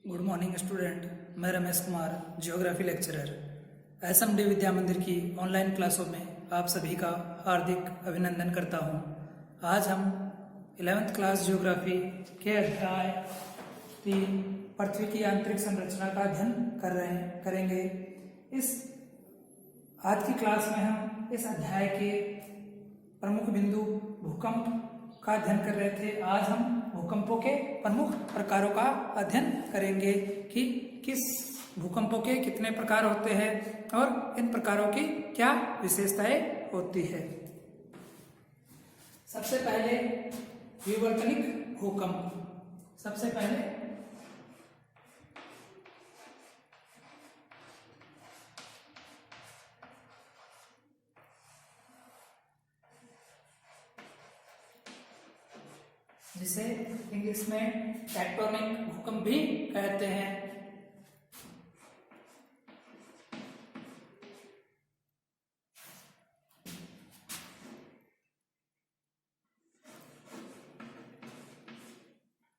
Good morning student. मैं Ramesh Kumar, geography lecturer, SMD Vidya Mandir की online क्लासों में आप सभी का हार्दिक अभिनंदन करता हूं। आज हम 11th क्लास जियोग्राफी के अध्याय 3 पृथ्वी की आंतरिक संरचना का अध्ययन करेंगे। इस आज की क्लास में हम इस अध्याय के प्रमुख बिंदु भूकंप का अध्ययन कर रहे थे। आज हम भूकंपों के प्रमुख प्रकारों का अध्ययन करेंगे कि किस भूकंपों के कितने प्रकार होते हैं और इन प्रकारों की क्या विशेषताएं होती है। सबसे पहले विवर्तनिक भूकंप। सबसे पहले जिसे इंग्लिश में टेक्टोनिक भूकंप भी कहते हैं।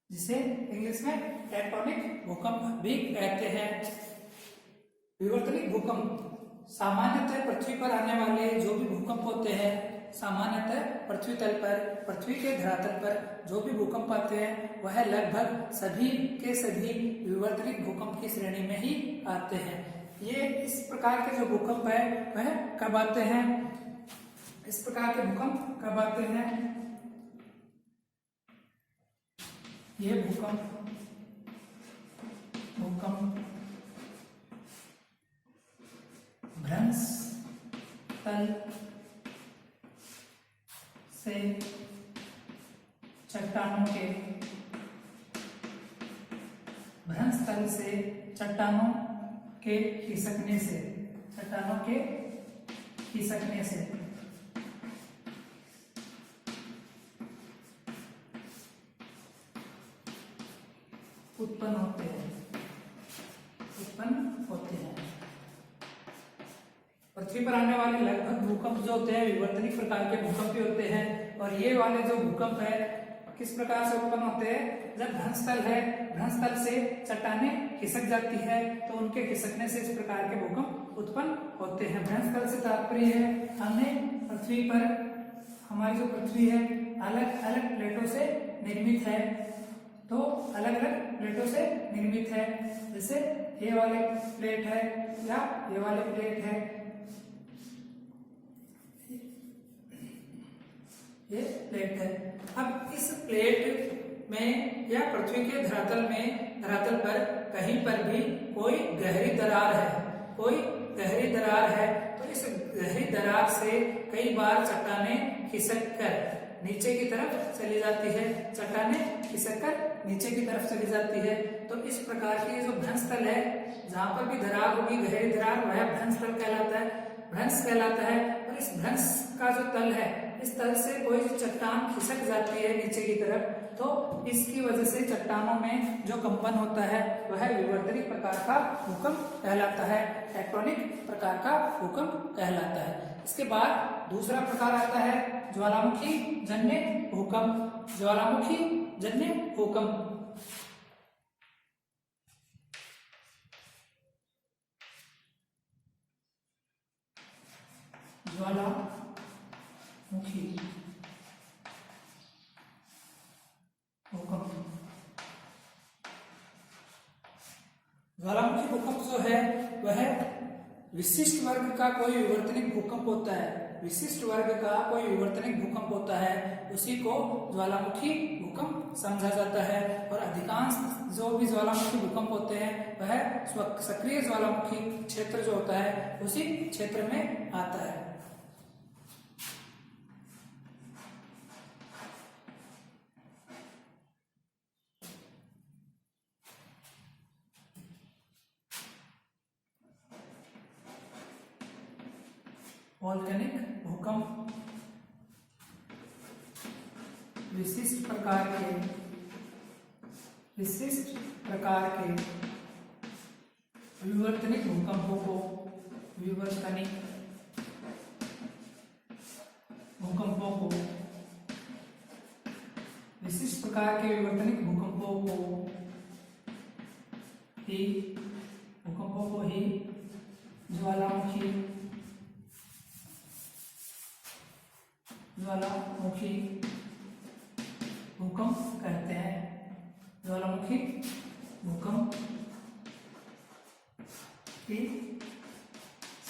जिसे इंग्लिश में टेक्टोनिक भूकंप भी कहते हैं। विवर्तनिक भूकंप सामान्यतः पृथ्वी पर आने वाले जो भी भूकंप होते हैं, सामान्यतः पृथ्वी तल पर, पृथ्वी के धरातल पर जो भी भूकंप आते हैं वह लगभग सभी के सभी विवर्तनिक भूकंप की श्रेणी में ही आते हैं। ये इस प्रकार के जो भूकंप है वह कब आते हैं? इस प्रकार के भूकंप कब आते हैं? ये भूकंप भ्रंश तल से चट्टानों के भ्रंश तल से चट्टानों के खिसकने से उत्पन्न होते हैं। पृथ्वी पर आने वाले लगभग भूकंप जो होते हैं विवर्तनिक प्रकार के भूकंप ही होते हैं। और ये वाले जो भूकंप है किस प्रकार से उत्पन्न होते हैं? जब भ्रंश तल से चट्टानें खिसक जाती है तो उनके खिसकने से इस प्रकार के भूकंप उत्पन्न होते हैं। भ्रंश तल से तात्पर्य है हमने पृथ्वी पर, हमारी जो पृथ्वी है अलग अलग प्लेटों से निर्मित है। तो अलग अलग प्लेटों से निर्मित है। जैसे ये वाले प्लेट है या ये वाले प्लेट है, ये प्लेट है। अब इस प्लेट में या पृथ्वी के धरातल पर कहीं पर भी कोई गहरी दरार है तो इस गहरी दरार से कई बार चट्टानें खिसक कर नीचे की तरफ चली जाती है। चट्टानें खिसक कर नीचे की तरफ चली जाती है। तो इस प्रकार की जो भ्रंश तल है, जहां पर भी दरार होगी, गहरी दरार, वह भ्रंश तल कहलाता है। और इस भ्रंश का जो तल है, इस तल से कोई चट्टान खिसक जाती है नीचे की तरफ, तो इसकी वजह से चट्टानों में जो कंपन होता है वह विवर्तनिक प्रकार का भूकंप कहलाता है, टेक्टोनिक प्रकार का भूकंप कहलाता है। इसके बाद दूसरा प्रकार आता है ज्वालामुखी जन्य भूकंप। ज्वालामुखी जन्य भूकंप ज्वालामुखी भूकंप जो है वह विशिष्ट वर्ग का कोई विवर्तनिक भूकंप होता है। विशिष्ट वर्ग का कोई विवर्तनिक भूकंप होता है, उसी को ज्वालामुखी भूकंप समझा जाता है। और अधिकांश जो भी ज्वालामुखी भूकंप होते हैं वह सक्रिय ज्वालामुखी क्षेत्र जो होता है उसी क्षेत्र में आता है। वोल्केनिक भूकंप विशिष्ट प्रकार के विवर्तनिक भूकंपों को विशिष्ट प्रकार के विवर्तनिक भूकंपों को ही भूकंपों को ही ज्वालामुखी भूकंप कहते हैं। ज्वालामुखी भूकंप की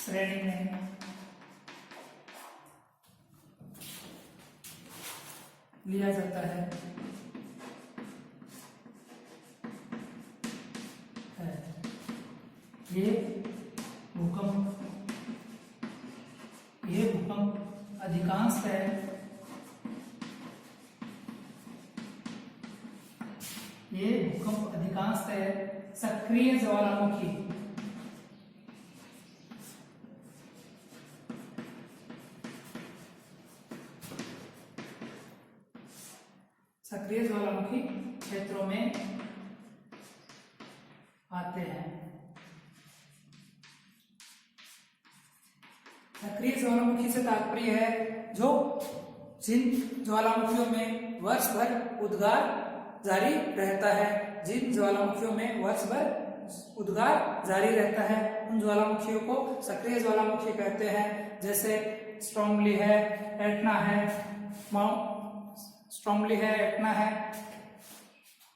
श्रेणी में लिया जाता है। ये भूकंप अधिकांशतः सक्रिय ज्वालामुखी क्षेत्रों में आते हैं। सक्रिय ज्वालामुखी से तात्पर्य है जिन ज्वालामुखियों में वर्ष भर उद्गार जारी रहता है। जिन ज्वालामुखियों में वर्ष भर उद्गार जारी रहता है उन ज्वालामुखियों को सक्रिय ज्वालामुखी कहते हैं। जैसे स्ट्रोमली है, एटना है,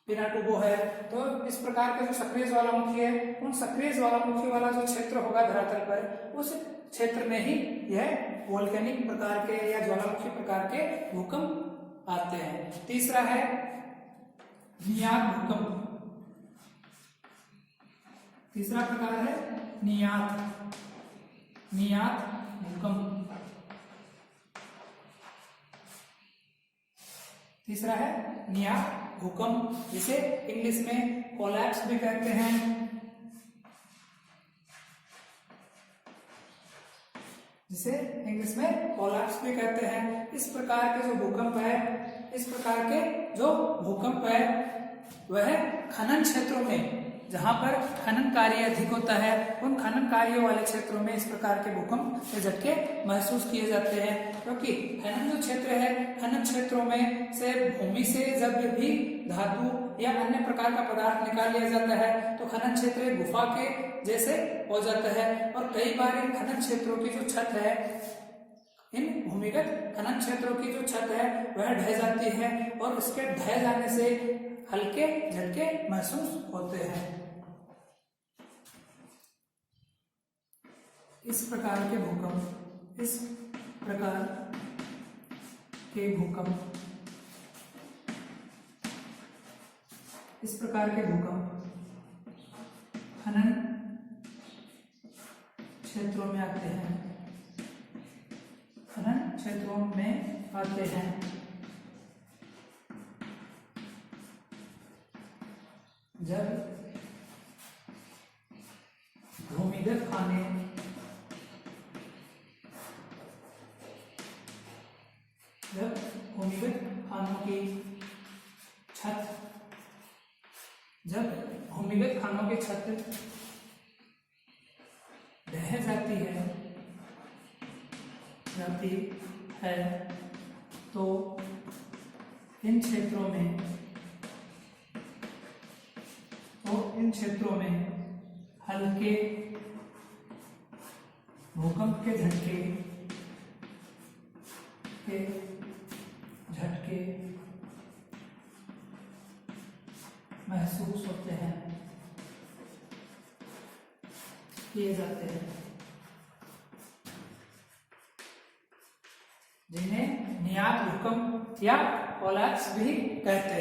पिनाटुबो है। तो इस प्रकार के जो सक्रिय ज्वालामुखी है उन सक्रिय ज्वालामुखी वाला जो क्षेत्र होगा धरातल पर उस क्षेत्र में ही यह वोल्केनिक प्रकार के या ज्वालामुखी प्रकार के भूकंप आते हैं। तीसरा है नियात भूकंप। तीसरा प्रकार है नियात भूकंप। तीसरा है नियात भूकंप, जिसे इंग्लिश में कोलैप्स भी कहते हैं। इस प्रकार के जो भूकंप है वह खनन क्षेत्रों में, जहां पर खनन कार्य अधिक होता है, उन खनन कार्यों वाले क्षेत्रों में इस प्रकार के भूकंप के झटके महसूस किए जाते हैं। क्योंकि खनन जो क्षेत्र है, खनन क्षेत्रों में से भूमि से जब भी धातु या अन्य प्रकार का पदार्थ निकाल लिया जाता है तो खनन क्षेत्र गुफा के जैसे हो जाता है। और कई बार इन खनन क्षेत्रों की जो छत है, इन भूमिगत खनन क्षेत्रों की जो छत है वह ढह जाती है और उसके ढह जाने से हल्के झटके महसूस होते हैं। इस प्रकार के भूकंप खनन क्षेत्रों में आते हैं। जब भूमिगत खानों की छत ढह जाती है तो इन क्षेत्रों में हल्के भूकंप के झटके महसूस होते हैं, किए जाते हैं, जिन्हें नियात भूकंप या कोलैप्स भी कहते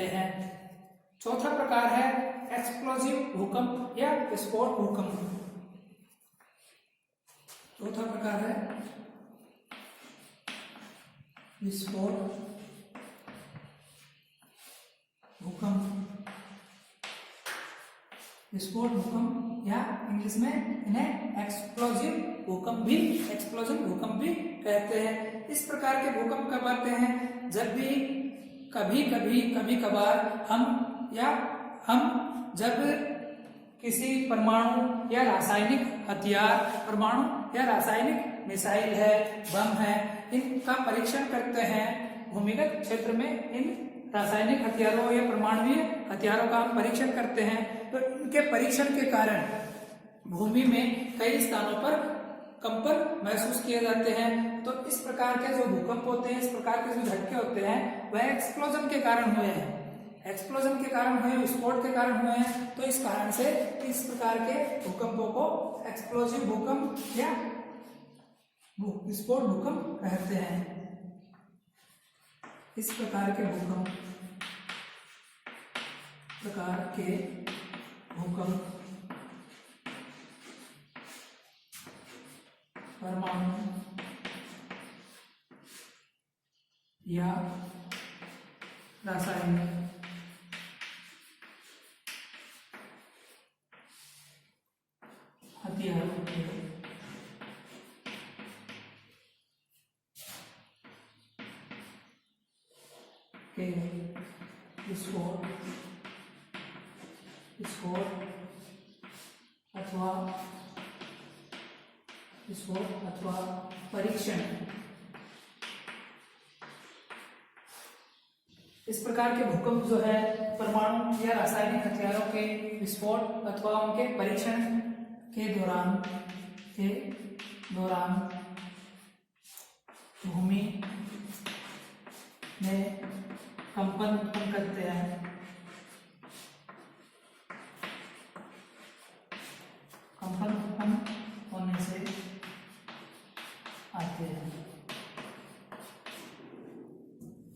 हैं। चौथा प्रकार है एक्सप्लोजिव भूकंप या विस्फोट भूकंप। विस्फोट भूकंप या इंग्लिश में इन्हें एक्सप्लोजिव भूकंप भी कहते हैं। इस प्रकार के भूकंप कब आते हैं? जब भी कभी कभार हम जब किसी परमाणु या रासायनिक हथियार, परमाणु या रासायनिक मिसाइल है, बम है, इनका परीक्षण करते हैं भूमिगत क्षेत्र में, इन रासायनिक हथियारों या परमाणुीय हथियारों का हम परीक्षण करते हैं, तो इनके परीक्षण के कारण भूमि में कई स्थानों पर कंपन महसूस किए जाते हैं। तो इस प्रकार के जो भूकंप होते हैं, इस प्रकार के जो झटके होते हैं, वह एक्सप्लोजन के कारण हुए हैं, एक्सप्लोजन के कारण हुए, विस्फोट के कारण हुए हैं। तो इस कारण से इस प्रकार के भूकंपों को एक्सप्लोजिव भूकंप या विस्फोट भूकंप कहते हैं। इस प्रकार के भूकंप परमाणु या रासायनिक हथियारों के विस्फोट अथवा परीक्षण, इस प्रकार के भूकंप जो है परमाणु या रासायनिक हथियारों के विस्फोट अथवा उनके परीक्षण के दौरान भूमि में कंपन उत्पन्न करते हैं। कंपन उत्पन्न होने से आते हैं।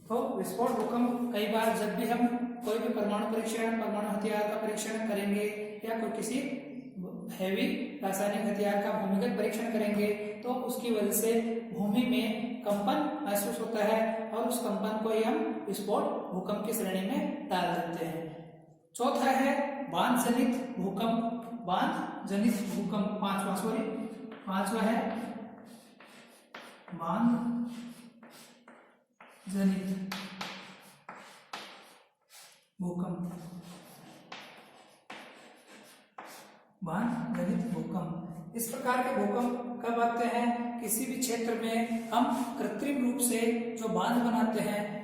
तो विस्फोट भूकंप कई बार जब भी हम कोई भी परमाणु परीक्षण, परमाणु हथियार का परीक्षण करेंगे या कोई किसी हैवी रासायनिक हथियार का भूमिगत परीक्षण करेंगे, तो उसकी वजह से भूमि में कंपन महसूस होता है और उस कंपन को ही हम विस्फोट भूकंप की श्रेणी में डाल देते हैं। चौथा है बांध जनित भूकंप। पांचवा है बांध जनित भूकंप। बांध जनित भूकंप, इस प्रकार के भूकंप कब आते हैं? किसी भी क्षेत्र में हम कृत्रिम रूप से जो बांध बनाते हैं,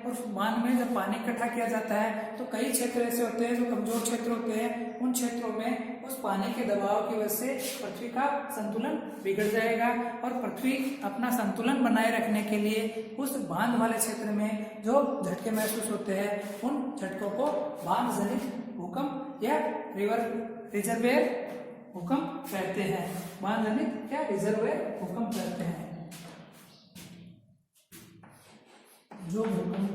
और उस बांध में जब पानी इकट्ठा किया जाता है तो कई क्षेत्र ऐसे होते हैं जो कमजोर क्षेत्र होते हैं। उन क्षेत्रों में उस पानी के दबाव की वजह से पृथ्वी का संतुलन बिगड़ जाएगा और पृथ्वी अपना संतुलन बनाए रखने के लिए उस बांध वाले क्षेत्र में जो झटके महसूस होते हैं, उन झटकों को बांध जनित भूकंप या रिजर्वेयर भूकंप कहते हैं। बांध जनित या रिजर्वेयर भूकंप कहते हैं। जो भूकंप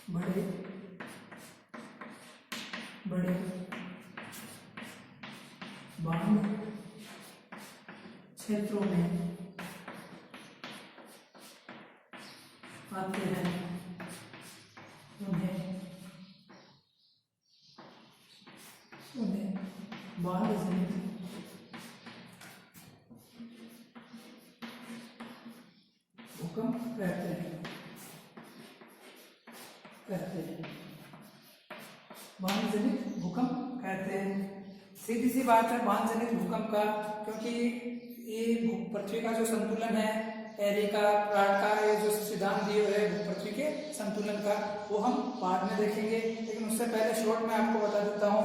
बड़े बांध क्षेत्रों में आते हैं, उन्हें बांध जनित भूकंप कहते हैं। बांध जनित भूकंप कहते हैं। सीधी सी बात है बांध जनित भूकंप का, क्योंकि ये पृथ्वी का जो संतुलन है, एरी का, प्राट का, ये जो सिद्धांत दिए हुए हैं पृथ्वी के संतुलन का, वो हम बाद में देखेंगे। लेकिन उससे पहले शॉर्ट में आपको बता देता हूँ,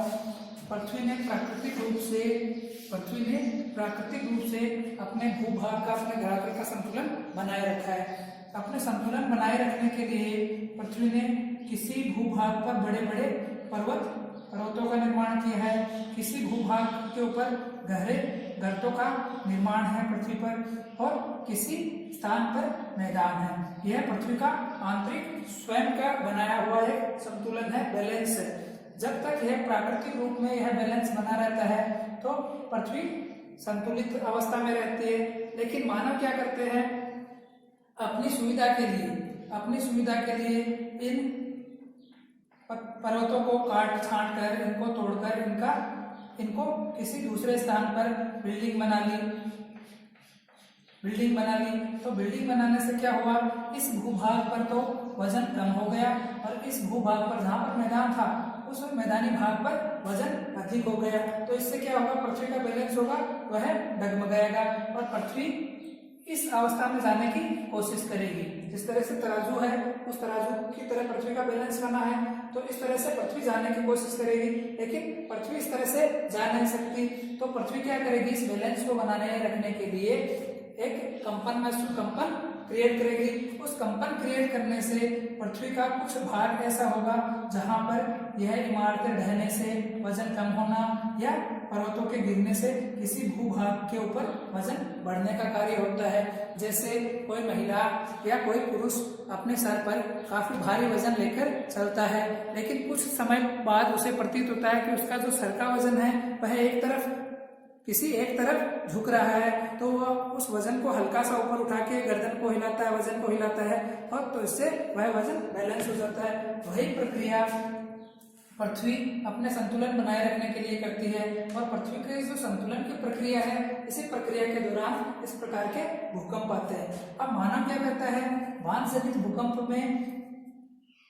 पृथ्वी ने प्राकृतिक रूप से अपने भूभाग का, अपने धरातल का संतुलन बनाए रखा है। अपने संतुलन बनाए रखने के लिए पृथ्वी ने किसी भूभाग पर बड़े बड़े पर्वतों का निर्माण किया है, किसी भूभाग के ऊपर गहरे गर्तों का निर्माण है पृथ्वी पर, और किसी स्थान पर मैदान है। यह पृथ्वी का आंतरिक स्वयं का बनाया हुआ एक संतुलन है, बैलेंस है। जब तक यह प्राकृतिक रूप में यह बैलेंस बना रहता है तो पृथ्वी संतुलित अवस्था में रहती है। लेकिन मानव क्या करते हैं, अपनी सुविधा के लिए इन पर्वतों को काट छांट कर, इनको तोड़कर इनको किसी दूसरे स्थान पर बिल्डिंग बना ली। तो बिल्डिंग बनाने से क्या हुआ, इस भूभाग पर तो वजन कम हो गया और इस भूभाग पर जहां पर मैदान था उस मैदानी भाग पर वजन अधिक हो गया। तो इससे क्या होगा, पृथ्वी का बैलेंस होगा वह डगमगाएगा और पृथ्वी इस अवस्था में जाने की कोशिश करेगी। जिस तरह से तराजू है उस तराजू की तरह पृथ्वी का बैलेंस बना है, तो इस तरह से पृथ्वी जाने की कोशिश करेगी, लेकिन पृथ्वी इस तरह से जा नहीं सकती। तो पृथ्वी क्या करेगी, इस बैलेंस को बनाने रखने के लिए एक कंपन महसूस कंपन क्रिएट करेगी। उस कंपन क्रिएट करने से पृथ्वी का कुछ भाग ऐसा होगा जहां पर यह इमारतें ढहने से वजन कम होना या पर्वतों के गिरने से किसी भूभाग के ऊपर वजन बढ़ने का कार्य होता है। जैसे कोई महिला या कोई पुरुष अपने सर पर काफी भारी वजन लेकर चलता है, लेकिन कुछ समय बाद उसे प्रतीत होता है कि उसका जो सर का वजन है वह किसी एक तरफ झुक रहा है, तो वह उस वजन को हल्का सा ऊपर उठा के गर्दन को हिलाता है, वजन को हिलाता है, और तो इससे वह वजन बैलेंस हो जाता है। वही प्रक्रिया पृथ्वी अपने संतुलन बनाए रखने के लिए करती है, और पृथ्वी के जो संतुलन की प्रक्रिया है, इसी प्रक्रिया के दौरान इस प्रकार के भूकंप आते हैं। अब मानव क्या करता है, बांध जनित भूकंप में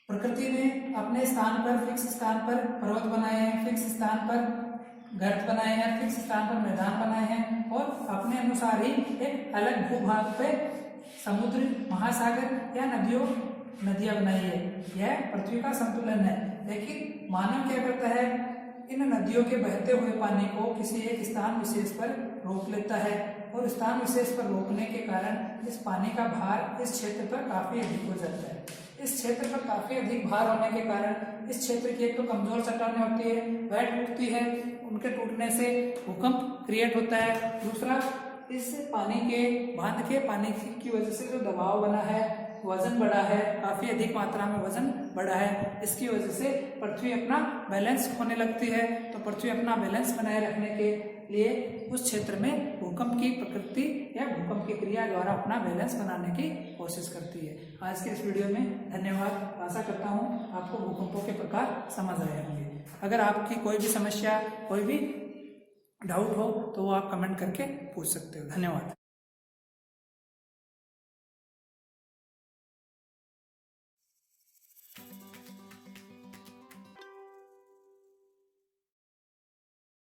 प्रकृति ने अपने स्थान पर फिक्स स्थान पर पर्वत बनाए हैं, फिक्स स्थान पर गर्त बनाए हैं, फिक्स स्थान पर मैदान बनाए हैं, और अपने अनुसार ही एक अलग भूभाग पे समुद्र, महासागर या नदियां बनाई है। यह पृथ्वी का संतुलन है। लेकिन मानव क्या करता है, इन नदियों के बहते हुए पानी को किसी एक स्थान विशेष पर रोक लेता है, और स्थान विशेष पर रोकने के कारण इस पानी का भार इस क्षेत्र पर काफी अधिक हो जाता है। इस क्षेत्र पर काफी अधिक भार होने के कारण इस क्षेत्र की एक तो कमजोर चट्टानें होती है, वह टूटती है, उनके टूटने से भूकंप क्रिएट होता है। दूसरा, इस पानी के बांध के पानी की वजह से जो दबाव बना है, वजन बढ़ा है, काफी अधिक मात्रा में वजन बढ़ा है, इसकी वजह से पृथ्वी अपना बैलेंस खोने लगती है। तो पृथ्वी अपना बैलेंस बनाए रखने के लिए उस क्षेत्र में भूकंप की प्रकृति या भूकंप की क्रिया द्वारा अपना बैलेंस बनाने की कोशिश करती है। आज के इस वीडियो में धन्यवाद। आशा करता हूँ आपको भूकंपों के प्रकार समझ आए होंगे। अगर आपकी कोई भी समस्या, कोई भी डाउट हो तो वो आप कमेंट करके पूछ सकते हो। धन्यवाद।